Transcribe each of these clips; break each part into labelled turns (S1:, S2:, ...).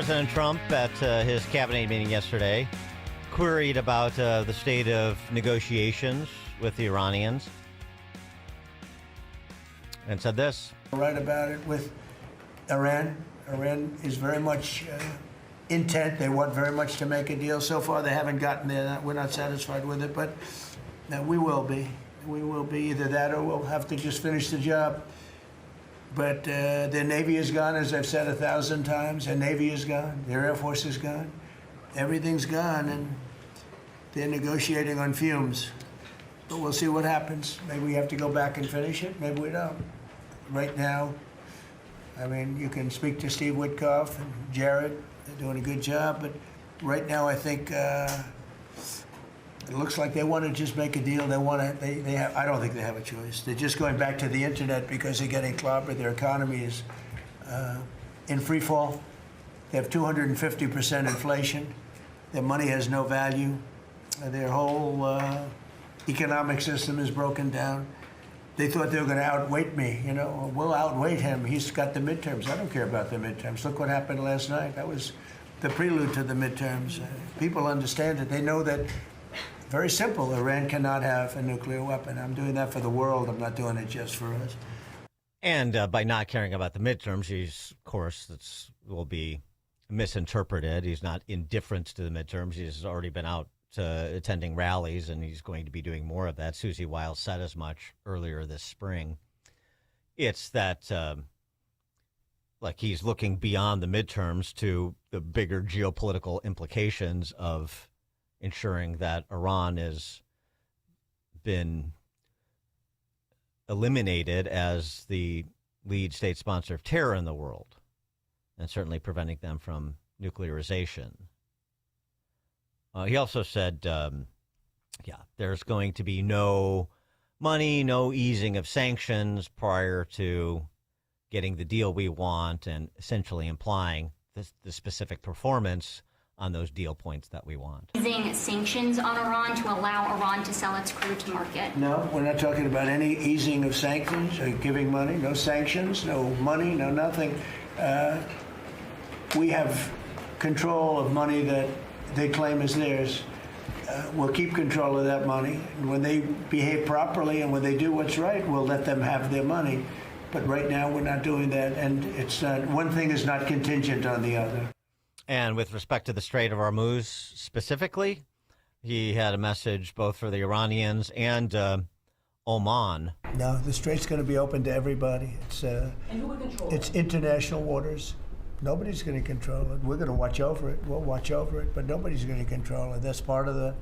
S1: President Trump at his cabinet meeting yesterday queried about the state of negotiations with the Iranians and said this.
S2: Right about it with Iran. Iran is very much intent. They want very much to make a deal. So far, they haven't gotten there. We're not satisfied with it, but we will be. We will be either that or we'll have to just finish the job. But their Navy is gone, as I've said 1,000 times. Their Navy is gone. Their Air Force is gone. Everything's gone, and they're negotiating on fumes. But we'll see what happens. Maybe we have to go back and finish it. Maybe we don't. Right now, I mean, you can speak to Steve Witkoff and Jared. They're doing a good job. But right now, I think it looks like they want to just make a deal. They want to. They have. I don't think they have a choice. They're just going back to the internet because they're getting clobbered. Their economy is in free fall. They have 250% inflation. Their money has no value. Their whole economic system is broken down. They thought they were going to outweight me. You know, we'll outweight him. He's got the midterms. I don't care about the midterms. Look what happened last night. That was the prelude to the midterms. People understand it. They know that. Very simple. Iran cannot have a nuclear weapon. I'm doing that for the world. I'm not doing it just for us.
S1: And by not caring about the midterms, he's, of course, that will be misinterpreted. He's not indifferent to the midterms. He's already been out attending rallies, and he's going to be doing more of that. Susie Wiles said as much earlier this spring. It's that, like, he's looking beyond the midterms to the bigger geopolitical implications of ensuring that Iran has been eliminated as the lead state sponsor of terror in the world, and certainly preventing them from nuclearization. He also said, there's going to be no money, no easing of sanctions prior to getting the deal we want, and essentially implying the specific performance on those deal points that we want.
S3: Easing sanctions on Iran to allow Iran to sell its crude to market.
S2: No, we're not talking about any easing of sanctions or giving money. No sanctions, no money, no nothing. We have control of money that they claim is theirs. We'll keep control of that money. And when they behave properly and when they do what's right, we'll let them have their money. But right now, we're not doing that. And it's not, one thing is not contingent on the other.
S1: And with respect to the Strait of Hormuz specifically, he had a message both for the Iranians and Oman.
S2: No, the Strait's going to be open to everybody. It's international waters. Nobody's going to control it. We're going to watch over it. We'll watch over it, but nobody's going to control it. That's part of the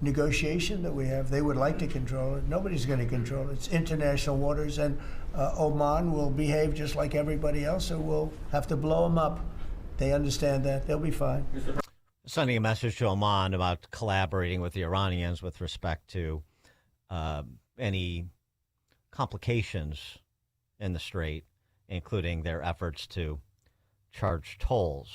S2: negotiation that we have. They would like to control it. Nobody's going to control it. It's international waters, and Oman will behave just like everybody else, so we'll have to blow them up. They understand that. They'll be fine.
S1: Sending a message to Oman about collaborating with the Iranians with respect to any complications in the Strait, including their efforts to charge tolls.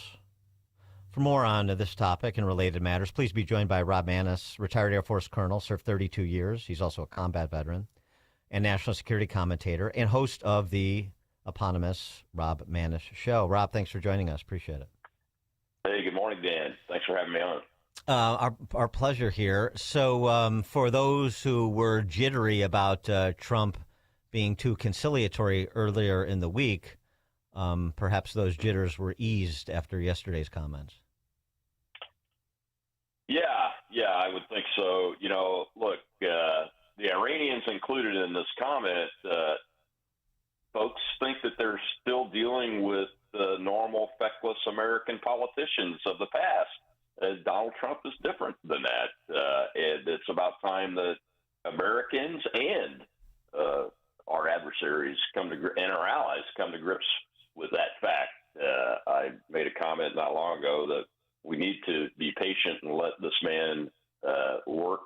S1: For more on this topic and related matters, please be joined by Rob Maness, retired Air Force colonel, served 32 years. He's also a combat veteran and national security commentator and host of the eponymous Rob Maness Show. Rob, thanks for joining us. Appreciate it.
S4: Hey, good morning, Dan. Thanks for having me on.
S1: Our pleasure here. So for those who were jittery about Trump being too conciliatory earlier in the week, perhaps those jitters were eased after yesterday's comments.
S4: Yeah, I would think so. You know, look, the Iranians included in this comment, folks think that they're still dealing with the normal feckless American politicians of the past. Donald Trump is different than that. And it's about time that Americans and our adversaries and our allies come to grips with that fact. I made a comment not long ago that we need to be patient and let this man work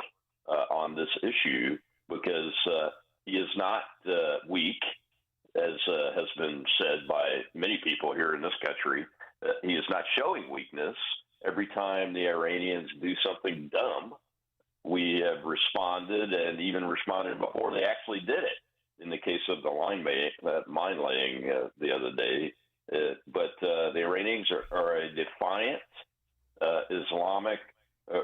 S4: on this issue because he is not weak, as has been said by many people here in this country. He is not showing weakness. Every time the Iranians do something dumb, we have responded and even responded before they actually did it. In the case of the mine laying the other day, But the Iranians are a defiant Islamic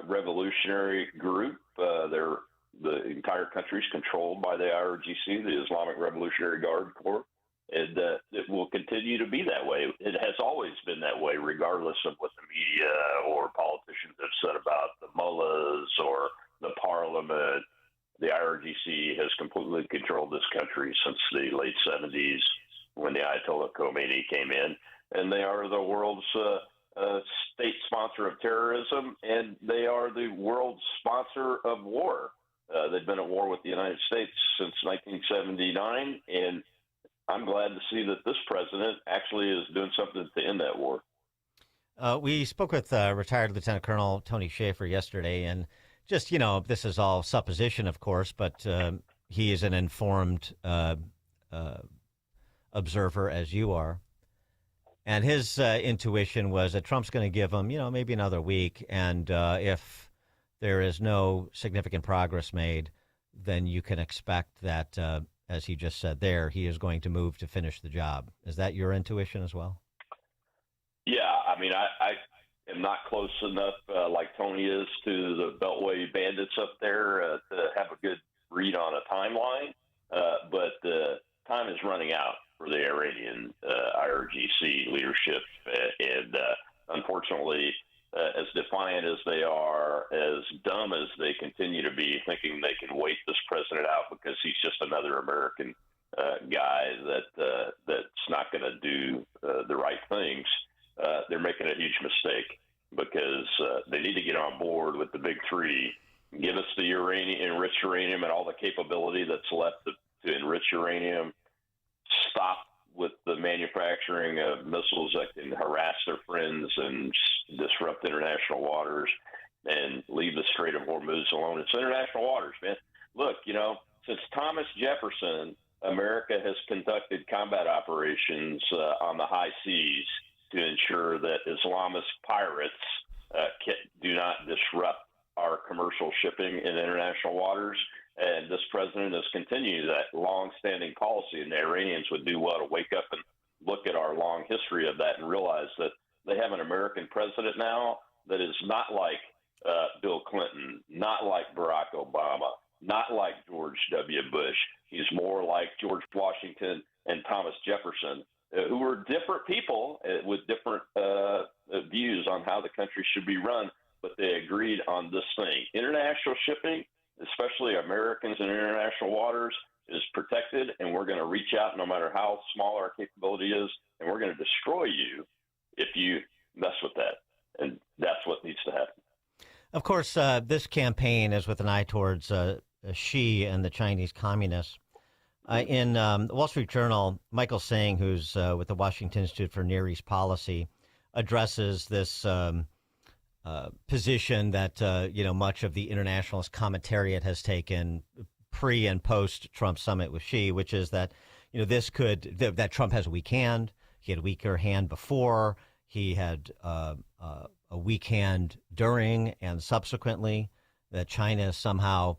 S4: revolutionary group. The entire country is controlled by the IRGC, the Islamic Revolutionary Guard Corps, and it will continue to be that way. It has always been that way, regardless of what the media or politicians have said about the mullahs or the parliament. The IRGC has completely controlled this country since the late 70s when the Ayatollah Khomeini came in, and they are the world's state sponsor of terrorism, and they are the world's sponsor of war. They've been at war with the United States since 1979, and I'm glad to see that this president actually is doing something to end that war.
S1: We spoke with retired Lieutenant Colonel Tony Schaefer yesterday, and just, this is all supposition, of course, but he is an informed observer, as you are. And his intuition was that Trump's going to give him, maybe another week. And if there is no significant progress made, then you can expect that, as he just said there, he is going to move to finish the job. Is that your intuition as well?
S4: Yeah, I mean, I am not close enough, like Tony is, to the Beltway bandits up there to have a good read on a timeline. But time is running out for the Iranian IRGC leadership. And unfortunately, as defiant as they are, as dumb as they continue to be, thinking they can wait this president out because he's just another American guy that's not going to do the right things, they're making a huge mistake, because they need to get on board with the big three. Give us the enriched uranium and all the capability that's left to enrich uranium. Stop with the manufacturing of missiles that can harass their friends and disrupt international waters, and leave the Strait of Hormuz alone. It's international waters, man. Look, since Thomas Jefferson, America has conducted combat operations on the high seas to ensure that Islamist pirates do not disrupt our commercial shipping in international waters. And this president has continued that long-standing policy, and the Iranians would do well to wake up and look at our long history of that and realize that they have an American president now that is not like Bill Clinton, not like Barack Obama, not like George W. Bush. He's more like George Washington and Thomas Jefferson, who were different people with different views on how the country should be run, but they agreed on this thing. International shipping, especially Americans in international waters, is protected, and we're going to reach out no matter how small our capability is, and we're going to destroy you if you mess with that. And that's what needs to happen.
S1: Of course, this campaign is with an eye towards Xi and the Chinese communists. In the Wall Street Journal, Michael Sang, who's with the Washington Institute for Near East Policy, addresses this position that much of the internationalist commentariat has taken pre and post Trump summit with Xi, which is that that Trump has a weak hand. He had a weaker hand before. He had a weak hand during and subsequently. That China is somehow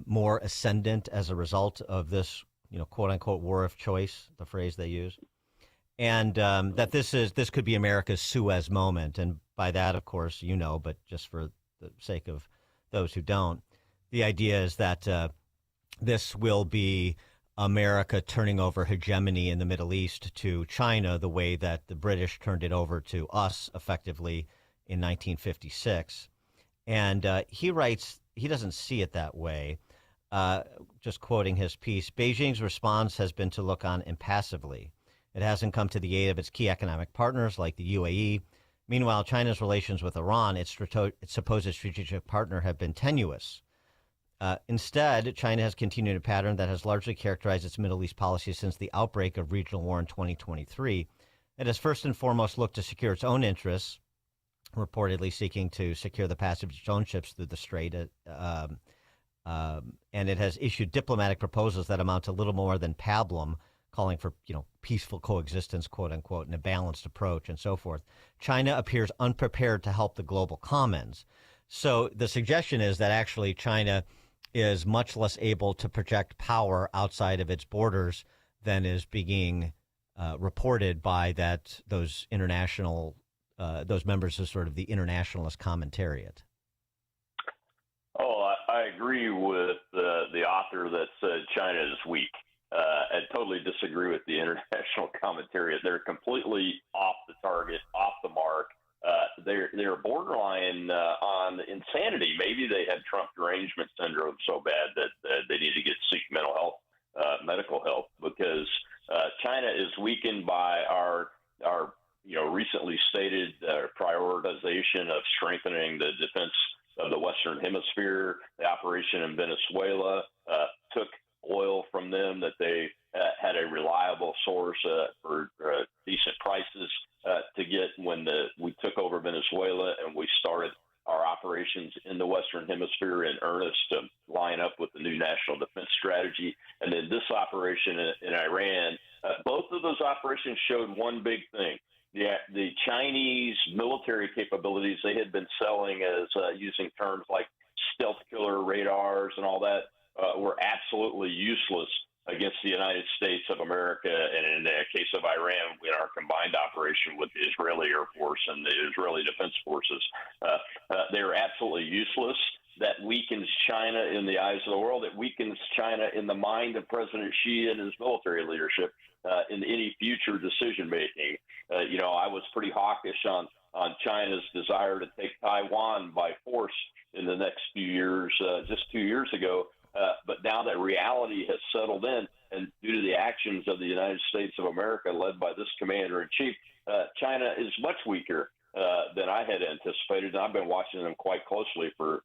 S1: more ascendant as a result of this, quote unquote, war of choice, the phrase they use. And that this could be America's Suez moment. And by that, of course, but just for the sake of those who don't, the idea is that this will be America turning over hegemony in the Middle East to China the way that the British turned it over to us effectively in 1956. And he writes, he doesn't see it that way. Just quoting his piece, Beijing's response has been to look on impassively. It hasn't come to the aid of its key economic partners like the UAE. Meanwhile, China's relations with Iran, its supposed strategic partner, have been tenuous. Instead, China has continued a pattern that has largely characterized its Middle East policy since the outbreak of regional war in 2023. It has first and foremost looked to secure its own interests, reportedly seeking to secure the passage of its own ships through the strait. And it has issued diplomatic proposals that amount to little more than pablum, calling for, peaceful coexistence, quote unquote, and a balanced approach and so forth. China appears unprepared to help the global commons. So the suggestion is that actually China is much less able to project power outside of its borders than is being reported by those members of sort of the internationalist commentariat.
S4: Oh, I agree with the author that said China is weak. I totally disagree with the international commentary. They're completely off the target, off the mark. They're borderline on insanity. Maybe they had Trump derangement syndrome so bad that they need to seek mental health, medical help, because China is weakened by our recently stated prioritization of strengthening the defense of the Western Hemisphere. The operation in Venezuela took oil from them that they had a reliable source for decent prices to get when we took over Venezuela and we started our operations in the Western Hemisphere in earnest to line up with the new national defense strategy. And then this operation in Iran, both of those operations showed one big thing. The Chinese military capabilities they had been selling as using terms like stealth killer radars and all that were absolutely useless against the United States of America. And in the case of Iran, in our combined operation with the Israeli Air Force and the Israeli Defense Forces, they are absolutely useless. That weakens China in the eyes of the world. It weakens China in the mind of President Xi and his military leadership in any future decision making. I was pretty hawkish on China's desire to take Taiwan by force in the next few years, just 2 years ago. But now that reality has settled in, and due to the actions of the United States of America, led by this commander-in-chief, China is much weaker than I had anticipated. And I've been watching them quite closely for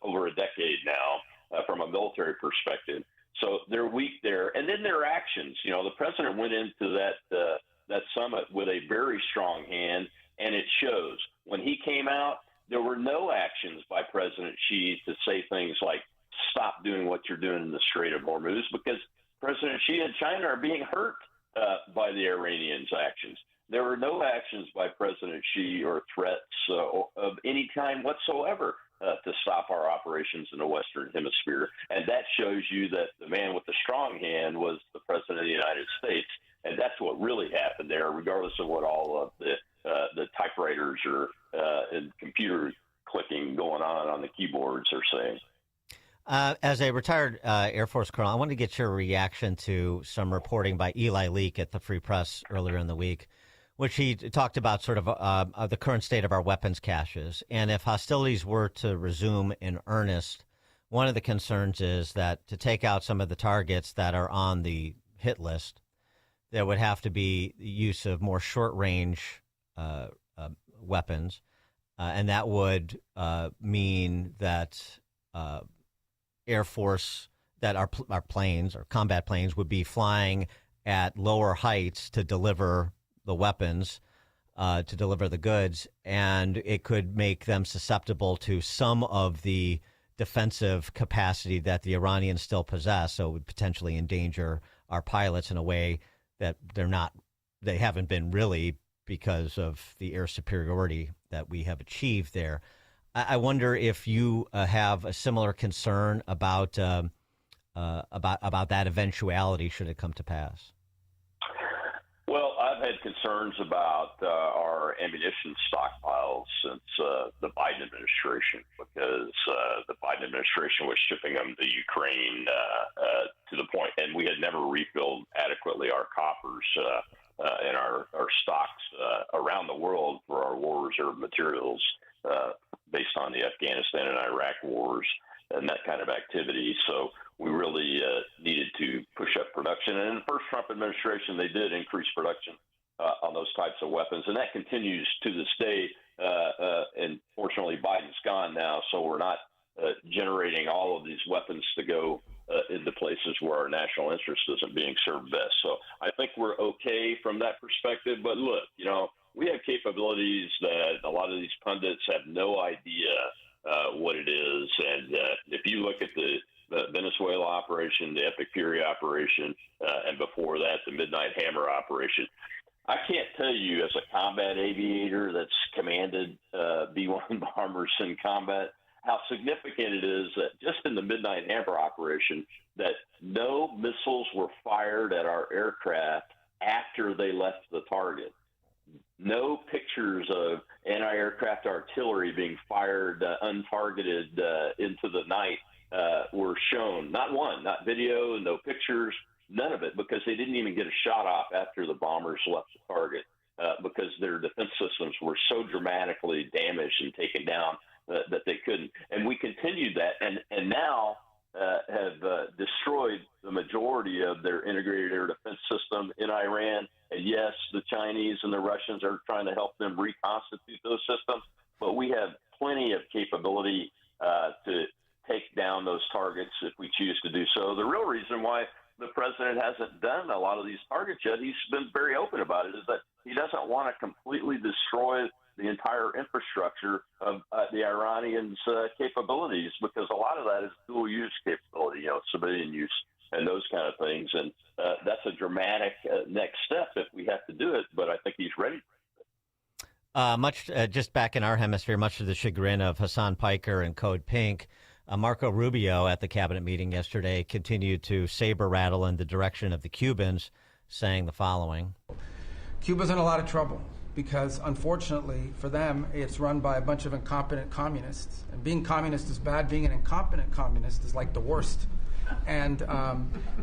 S4: over a decade now from a military perspective. So they're weak there. And then their actions. The president went into that summit with a very strong hand, and it shows. When he came out, there were no actions by President Xi to say things like, stop doing what you're doing in the Strait of Hormuz, because President Xi and China are being hurt by the Iranians' actions. There were no actions by President Xi or threats of any kind whatsoever to stop our operations in the Western Hemisphere. And that shows you that the man with the strong hand was the President of the United States. And that's what really happened there, regardless of what all of the typewriters or and computer clicking going on the keyboards are saying.
S1: As a retired Air Force colonel, I want to get your reaction to some reporting by Eli Leak at the Free Press earlier in the week, which he talked about sort of the current state of our weapons caches. And if hostilities were to resume in earnest, one of the concerns is that to take out some of the targets that are on the hit list, there would have to be the use of more short-range weapons, and that would mean that Air Force, that our planes or combat planes would be flying at lower heights to deliver the weapons, to deliver the goods, and it could make them susceptible to some of the defensive capacity that the Iranians still possess. So it would potentially endanger our pilots in a way that they haven't been really, because of the air superiority that we have achieved there. I wonder if you have a similar concern about that eventuality should it come to pass.
S4: Well, I've had concerns about our ammunition stockpiles since the Biden administration, because the Biden administration was shipping them to Ukraine to the point, and we had never refilled adequately our coffers and our stocks around the world for our war reserve materials based on the Afghanistan and Iraq wars and that kind of activity. So we really needed to push up production. And in the first Trump administration, they did increase production on those types of weapons. And that continues to this day. And fortunately, Biden's gone now, so we're not generating all of these weapons to go into places where our national interest isn't being served best. So I think we're okay from that perspective. But look, we have capabilities that a lot of these pundits have no idea what it is. And if you look at the Venezuela operation, the Epic Fury operation, and before that, the Midnight Hammer operation, I can't tell you as a combat aviator that's commanded B-1 bombers in combat how significant it is that just in the Midnight Hammer operation that no missiles were fired at our aircraft after they left the target. No pictures of anti-aircraft artillery being fired untargeted into the night were shown. Not one, not video, no pictures, none of it, because they didn't even get a shot off after the bombers left the target because their defense systems were so dramatically damaged and taken down that they couldn't. And we continued that, and now have destroyed the majority of their integrated air defense system in Iran. And yes, the Chinese and the Russians are trying to help them reconstitute those systems, but we have plenty of capability to take down those targets if we choose to do so. The real reason why the president hasn't done a lot of these targets yet, he's been very open about it, is that he doesn't want to completely destroy the entire infrastructure of the Iranians' capabilities, because a lot of that is dual use capability, civilian use and those kind of things. And that's a dramatic next step if we have to do it, but I think he's ready.
S1: Just back in our hemisphere, much to the chagrin of Hassan Piker and Code Pink, Marco Rubio at the cabinet meeting yesterday continued to saber rattle in the direction of the Cubans, saying the following.
S5: Cuba's in a lot of trouble because, unfortunately for them, it's run by a bunch of incompetent communists. And being communist is bad. Being an incompetent communist is like the worst. And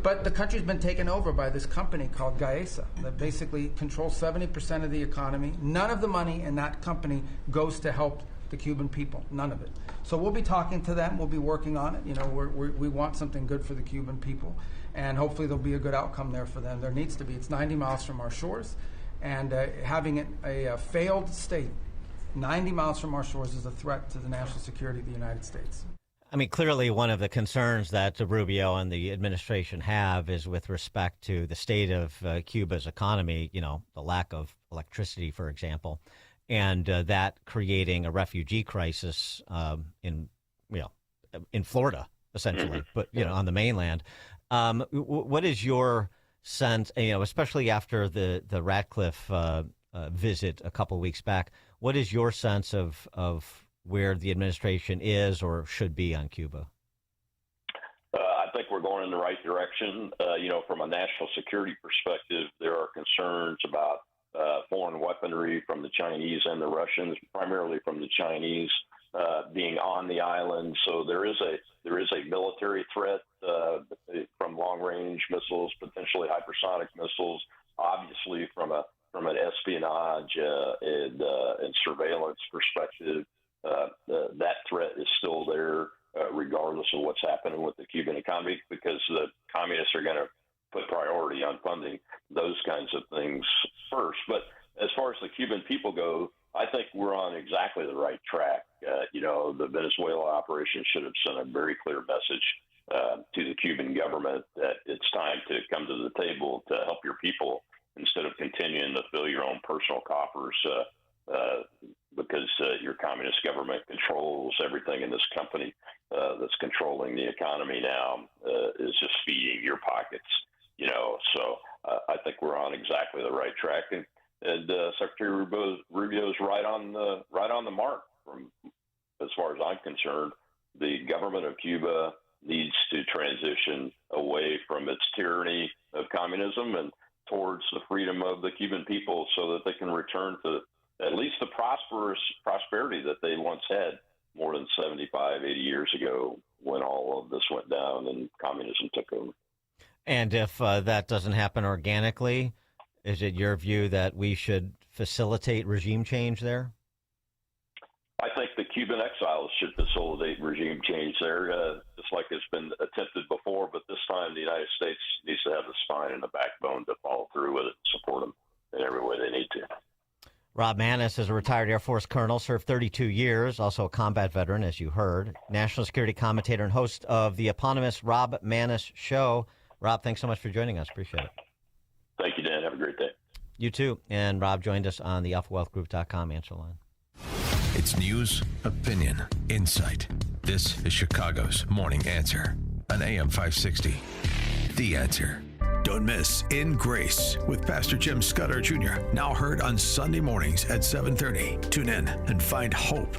S5: but the country's been taken over by this company called Gaesa that basically controls 70% of the economy. None of the money in that company goes to help the Cuban people, none of it. So we'll be talking to them. We'll be working on it. We want something good for the Cuban people, and hopefully there'll be a good outcome there for them. There needs to be. It's 90 miles from our shores, and having it a failed state 90 miles from our shores is a threat to the national security of the United States.
S1: I mean, clearly one of the concerns that Rubio and the administration have is with respect to the state of Cuba's economy, the lack of electricity, for example, and that creating a refugee crisis in Florida, essentially, but, on the mainland. What is your sense, especially after the Ratcliffe visit a couple of weeks back, what is your sense of where the administration is or should be on Cuba?
S4: I think we're going in the right direction. From a national security perspective, there are concerns about foreign weaponry from the Chinese and the Russians, primarily from the Chinese, being on the island. So there is a military threat from long-range missiles, potentially hypersonic missiles, obviously from an espionage and surveillance perspective. That threat is still there, regardless of what's happening with the Cuban economy, because the communists are going to put priority on funding those kinds of things first. But as far as the Cuban people go, I think we're on exactly the right track. The Venezuela operation should have sent a very clear message to the Cuban government that it's time to come to the table to help your people instead of continuing to fill your own personal coffers because your communist government controls everything in this company that's controlling the economy now is just feeding your pockets. So I think we're on exactly the right track, and Secretary Rubio is right on the mark. From as far as I'm concerned, the government of Cuba needs to transition away from its tyranny of communism and towards the freedom of the Cuban people, so that they can return to at least the prosperity that they once had more than 75, 80 years ago, when all of this went down and communism took over.
S1: And if that doesn't happen organically, is it your view that we should facilitate regime change there?
S4: I think the Cuban exiles should facilitate regime change there, just like it's been attempted before. But this time, the United States needs to have the spine and the backbone to follow through with it and support them in every way they need to.
S1: Rob Maness is a retired Air Force colonel, served 32 years, also a combat veteran, as you heard, national security commentator and host of the eponymous Rob Maness Show. Rob, thanks so much for joining us. Appreciate it.
S4: Thank you, Dan. Have a great day.
S1: You too. And Rob joined us on the AlphaWealthGroup.com answer line.
S6: It's news, opinion, insight. This is Chicago's Morning Answer on AM 560. The Answer. Don't miss In Grace with Pastor Jim Scudder Jr. Now heard on Sunday mornings at 7:30. Tune in and find hope